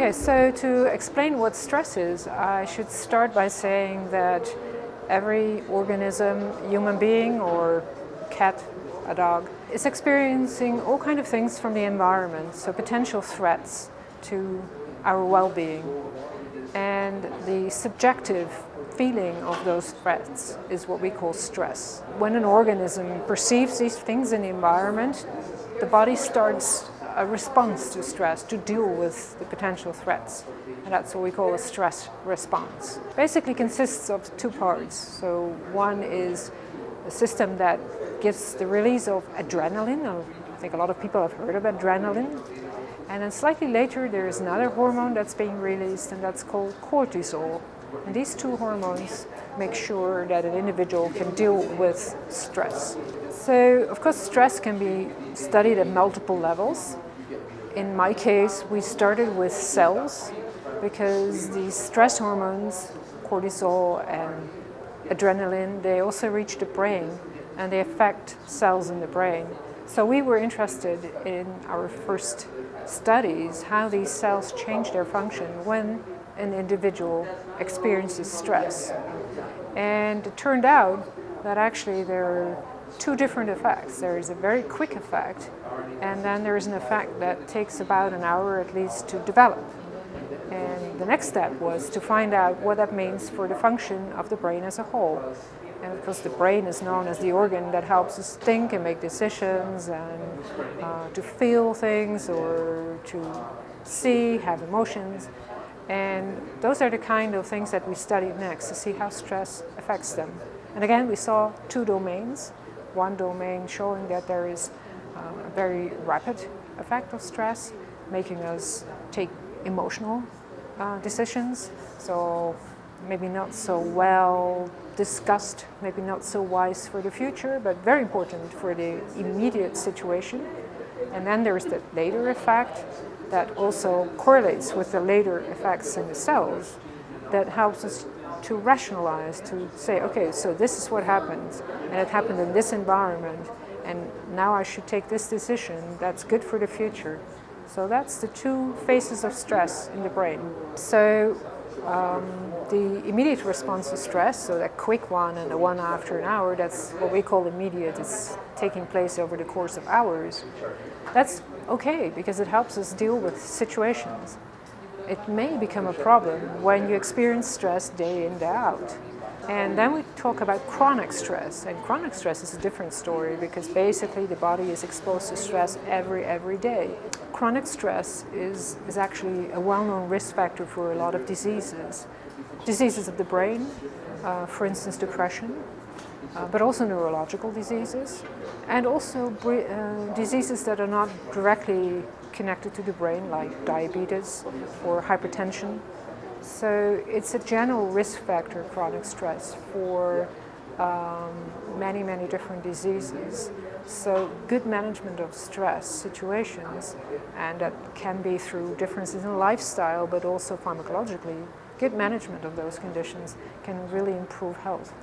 Okay, so to explain what stress is, I should start by saying that every organism, human being or cat, a dog, is experiencing all kinds of things from the environment, so potential threats to our well-being. And the subjective feeling of those threats is what we call stress. When an organism perceives these things in the environment, the body starts a response to stress to deal with the potential threats. And that's what we call a stress response. Basically consists of two parts. So one is a system that gives the release of adrenaline. I think a lot of people have heard of adrenaline. And then slightly later there is another hormone that's being released, and that's called cortisol. And these two hormones make sure that an individual can deal with stress. So, of course, stress can be studied at multiple levels. In my case, we started with cells because these stress hormones, cortisol and adrenaline, they also reach the brain and they affect cells in the brain. So we were interested in our first studies how these cells change their function when an individual experiences stress. And it turned out that actually there are two different effects. There is a very quick effect, and then there is an effect that takes about an hour at least to develop. And the next step was to find out what that means for the function of the brain as a whole. And of course the brain is known as the organ that helps us think and make decisions and to feel things or to see, have emotions. And those are the kind of things that we studied next to see how stress affects them. And again, we saw two domains. One domain showing that there is a very rapid effect of stress, making us take emotional decisions. So maybe not so well discussed, maybe not so wise for the future, but very important for the immediate situation. And then there's the later effect that also correlates with the later effects in the cells that helps us to rationalize, to say, okay, so this is what happened, and it happened in this environment, and now I should take this decision that's good for the future. So that's the two phases of stress in the brain. So the immediate response to stress, so that quick one and the one after an hour, that's what we call immediate. It's taking place over the course of hours. That's okay because it helps us deal with situations. It may become a problem when you experience stress day in, day out. And then we talk about chronic stress. And chronic stress is a different story because basically the body is exposed to stress every day. Chronic stress is actually a well-known risk factor for a lot of diseases. Diseases of the brain, for instance depression, but also neurological diseases, and also diseases that are not directly connected to the brain, like diabetes or hypertension. So it's a general risk factor, chronic stress, for many different diseases. So good management of stress situations, and that can be through differences in lifestyle, but also pharmacologically, good management of those conditions can really improve health.